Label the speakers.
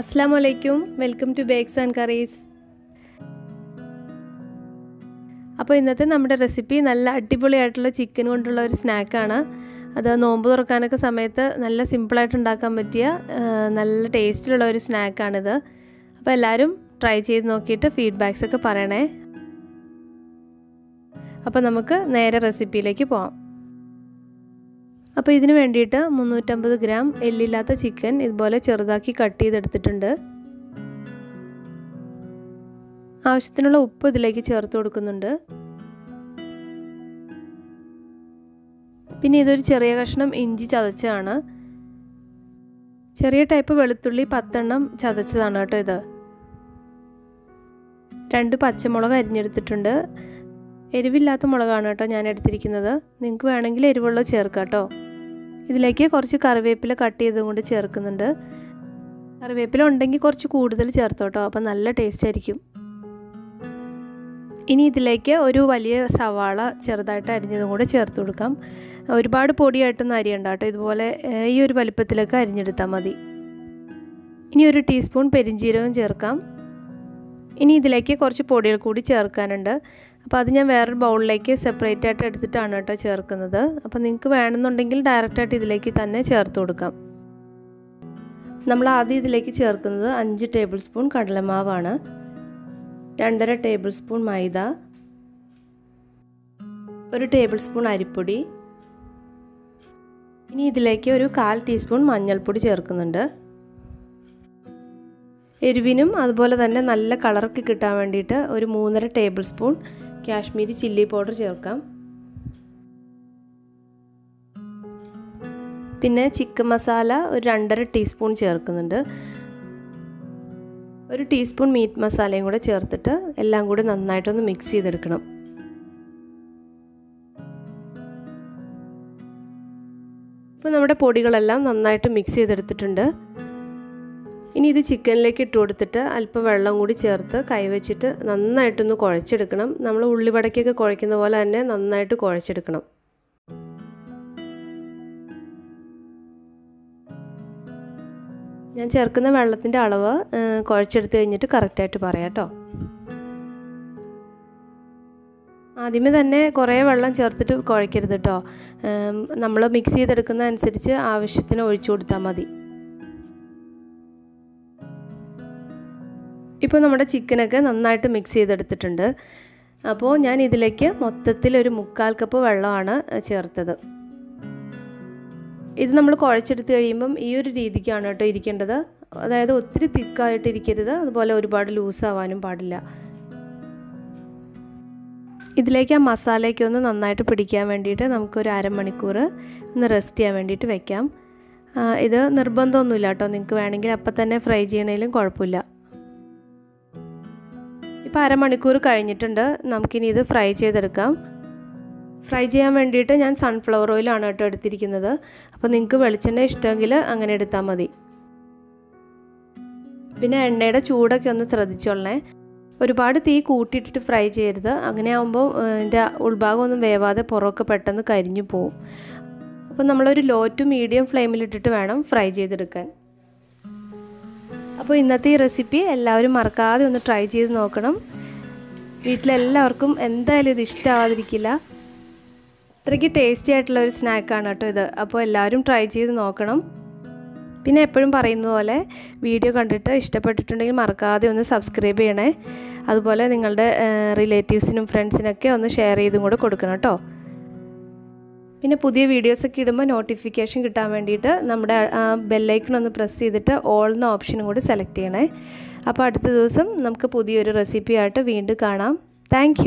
Speaker 1: Assalamualaikum, welcome to Bakes and Curries. അപ്പോൾ ഇന്നത്തെ നമ്മുടെ റെസിപ്പി നല്ല അടിപൊളിയായിട്ടുള്ള ചിക്കൻ കൊണ്ടുള്ള ഒരു സ്നാക്കാണ്. അത് നോമ്പ് തുറക്കാനൊക്കെ സമയത്ത് നല്ല സിമ്പിളായിട്ട് ഉണ്ടാക്കാൻ പറ്റിയ നല്ല ടേസ്റ്റിലുള്ള ഒരു സ്നാക്കാണിത്. അപ്പോൾ എല്ലാവരും ട്രൈ ചെയ്ത് നോക്കിയിട്ട് ഫീഡ്ബാക്സ് ഒക്കെ പറയണേ. അപ്പോൾ നമുക്ക് നേരെ റെസിപ്പിയിലേക്ക് പോകാം. അപ്പോൾ ഇതിനു വേണ്ടിയിട്ട് 350 ഗ്രാം എല്ലില്ലാത്ത ചിക്കൻ ഇതുപോലെ ചെറുതാക്കി കട്ട് ചെയ്തെടുത്തിട്ടുണ്ട്. ആവശ്യത്തിനുള്ള ഉപ്പ് ഇതിലേക്ക് ചേർത്ത് കൊടുക്കുന്നുണ്ട്. പിന്നെ ഇതൊരു ചെറിയ കഷ്ണം ഇഞ്ചി ചതച്ചതാണ്. ചെറിയ ടൈപ്പ് വെളുത്തുള്ളി 10 എണ്ണം ചതച്ചതാണ് കേട്ടോ ഇത്. 2 പച്ചമുളക് അരിഞ്ഞെടുത്തിട്ടുണ്ട്. എരിവില്ലാത്ത മുളകാണ് കേട്ടോ ഞാൻ എടുത്തിരിക്കുന്നത്. നിങ്ങൾക്ക് വേണമെങ്കിൽ എരിവുള്ളത് ചേർക്കാം കേട്ടോ. ഇതിലേക്ക് കുറച്ച് കറിവേപ്പില കട്ട് ചെയ്തും കൊണ്ട് ചേർക്കുന്നുണ്ട്. കറിവേപ്പില ഉണ്ടെങ്കിൽ കുറച്ച് കൂടുതൽ ചേർത്തോട്ടോ, അപ്പോൾ നല്ല ടേസ്റ്റ് ആയിരിക്കും. ഇനി ഇതിലേക്ക് ഒരു വലിയ സവാള ചെറുതായിട്ട് അരിഞ്ഞതും കൂടെ ചേർത്ത് കൊടുക്കാം. ഒരുപാട് പൊടിയായിട്ടൊന്നും അരിയണ്ട കേട്ടോ, ഇതുപോലെ ഈ ഒരു വലിപ്പത്തിലൊക്കെ അരിഞ്ഞെടുത്താൽ മതി. ഇനി ഒരു ടീസ്പൂൺ പെരിഞ്ജീരകം ചേർക്കാം. ഇനി ഇതിലേക്ക് കുറച്ച് പൊടികൾ കൂടി ചേർക്കാനുണ്ട്. അപ്പോൾ അത് ഞാൻ വേറൊരു ബൗളിലേക്ക് സെപ്പറേറ്റ് ആയിട്ട് എടുത്തിട്ടാണ് കേട്ടോ ചേർക്കുന്നത്. അപ്പോൾ നിങ്ങൾക്ക് വേണമെന്നുണ്ടെങ്കിൽ ഡയറക്റ്റായിട്ട് ഇതിലേക്ക് തന്നെ ചേർത്ത് കൊടുക്കാം. നമ്മൾ ആദ്യം ഇതിലേക്ക് ചേർക്കുന്നത് 5 ടേബിൾ സ്പൂൺ കടലമാവാണ്, 2.5 ടേബിൾ സ്പൂൺ മൈദ, 1 ടേബിൾ സ്പൂൺ അരിപ്പൊടി. ഇനി ഇതിലേക്ക് ഒരു 1/4 ടീസ്പൂൺ മഞ്ഞൾപ്പൊടി ചേർക്കുന്നുണ്ട്. എരിവിനും അതുപോലെ തന്നെ നല്ല കളറൊക്കെ കിട്ടാൻ വേണ്ടിയിട്ട് ഒരു 3.5 table spoon Kashmiri chilli powder ചേർക്കാം. പിന്നെ ചിക്കൻ മസാല ഒരു 2.5 ടീസ്പൂൺ ചേർക്കുന്നുണ്ട്. 1 ടീസ്പൂൺ മീറ്റ് മസാലയും കൂടെ ചേർത്തിട്ട് എല്ലാം കൂടി നന്നായിട്ടൊന്ന് മിക്സ് ചെയ്തെടുക്കണം. ഇപ്പോൾ നമ്മുടെ പൊടികളെല്ലാം നന്നായിട്ട് മിക്സ് ചെയ്തെടുത്തിട്ടുണ്ട്. ഇനി ഇത് ചിക്കനിലേക്ക് ഇട്ട് കൊടുത്തിട്ട് അല്പം വെള്ളം കൂടി ചേർത്ത് കൈവച്ചിട്ട് നന്നായിട്ടൊന്ന് കുഴച്ചെടുക്കണം. നമ്മൾ ഉള്ളിവടക്കൊക്കെ കുഴയ്ക്കുന്ന പോലെ തന്നെ നന്നായിട്ട് കുഴച്ചെടുക്കണം. ഞാൻ ചേർക്കുന്ന വെള്ളത്തിൻ്റെ അളവ് കുഴച്ചെടുത്ത് കഴിഞ്ഞിട്ട് കറക്റ്റായിട്ട് പറയാം കേട്ടോ. ആദ്യമേ തന്നെ കുറേ വെള്ളം ചേർത്തിട്ട് കുഴയ്ക്കരുത് കേട്ടോ. നമ്മൾ മിക്സ് ചെയ്തെടുക്കുന്ന അനുസരിച്ച് ആവശ്യത്തിന് ഒഴിച്ചു കൊടുത്താൽ മതി. ഇപ്പോൾ നമ്മുടെ ചിക്കനൊക്കെ നന്നായിട്ട് മിക്സ് ചെയ്തെടുത്തിട്ടുണ്ട്. അപ്പോൾ ഞാൻ ഇതിലേക്ക് മൊത്തത്തിൽ ഒരു 3/4 കപ്പ് വെള്ളമാണ് ചേർത്തത്. ഇത് നമ്മൾ കുഴച്ചെടുത്ത് കഴിയുമ്പം ഈ ഒരു രീതിക്കാണ് കേട്ടോ ഇരിക്കേണ്ടത്. അതായത് ഒത്തിരി തിക്കായിട്ട് ഇരിക്കരുത്, അതുപോലെ ഒരുപാട് ലൂസാവാനും പാടില്ല. ഇതിലേക്ക് ആ മസാലയ്ക്ക് ഒന്ന് നന്നായിട്ട് പിടിക്കാൻ വേണ്ടിയിട്ട് നമുക്കൊരു അരമണിക്കൂർ ഒന്ന് റെസ്റ്റ് ചെയ്യാൻ വേണ്ടിയിട്ട് വെക്കാം. ഇത് നിർബന്ധമൊന്നുമില്ല കേട്ടോ, നിങ്ങൾക്ക് വേണമെങ്കിൽ അപ്പം തന്നെ ഫ്രൈ ചെയ്യണേലും കുഴപ്പമില്ല. ഇപ്പോൾ അരമണിക്കൂർ കഴിഞ്ഞിട്ടുണ്ട്. നമുക്കിനി ഇത് ഫ്രൈ ചെയ്തെടുക്കാം. ഫ്രൈ ചെയ്യാൻ വേണ്ടിയിട്ട് ഞാൻ സൺഫ്ലവർ ഓയിലാണ് കേട്ടോ എടുത്തിരിക്കുന്നത്. അപ്പോൾ നിങ്ങൾക്ക് വെളിച്ചെണ്ണ ഇഷ്ടമെങ്കിൽ അങ്ങനെ എടുത്താൽ മതി. പിന്നെ എണ്ണയുടെ ചൂടൊക്കെ ഒന്ന് ശ്രദ്ധിച്ചോളണേ. ഒരുപാട് തീ കൂട്ടിയിട്ടിട്ട് ഫ്രൈ ചെയ്യരുത്. അങ്ങനെ ആകുമ്പോൾ ഇതിൻ്റെ ഉൾഭാഗം ഒന്നും വേവാതെ പുറമൊക്കെ പെട്ടെന്ന് കരിഞ്ഞു പോവും. അപ്പോൾ നമ്മളൊരു ലോ ടു മീഡിയം ഫ്ലെയിമിലിട്ടിട്ട് വേണം ഫ്രൈ ചെയ്തെടുക്കാൻ. അപ്പോൾ ഇന്നത്തെ ഈ റെസിപ്പി എല്ലാവരും മറക്കാതെ ഒന്ന് ട്രൈ ചെയ്ത് നോക്കണം. വീട്ടിലെല്ലാവർക്കും എന്തായാലും ഇത് ഇഷ്ടമാവാതിരിക്കില്ല. അത്രയ്ക്ക് ടേസ്റ്റി ആയിട്ടുള്ള ഒരു സ്നാക്കാണ് കേട്ടോ ഇത്. അപ്പോൾ എല്ലാവരും ട്രൈ ചെയ്ത് നോക്കണം. പിന്നെ എപ്പോഴും പറയുന്ന പോലെ വീഡിയോ കണ്ടിട്ട് ഇഷ്ടപ്പെട്ടിട്ടുണ്ടെങ്കിൽ മറക്കാതെ ഒന്ന് സബ്സ്ക്രൈബ് ചെയ്യണേ. അതുപോലെ നിങ്ങളുടെ റിലേറ്റീവ്സിനും ഫ്രണ്ട്സിനൊക്കെ ഒന്ന് ഷെയർ ചെയ്തും കൂടെ കൊടുക്കണം കേട്ടോ. പിന്നെ പുതിയ വീഡിയോസൊക്കെ ഇടുമ്പോൾ നോട്ടിഫിക്കേഷൻ കിട്ടാൻ വേണ്ടിയിട്ട് നമ്മുടെ ബെല്ലൈക്കൺ ഒന്ന് പ്രസ് ചെയ്തിട്ട് ഓൾ എന്ന ഓപ്ഷനും കൂടി സെലക്ട് ചെയ്യണേ. അപ്പോൾ അടുത്ത ദിവസം നമുക്ക് പുതിയൊരു റെസിപ്പിയായിട്ട് വീണ്ടും കാണാം. താങ്ക്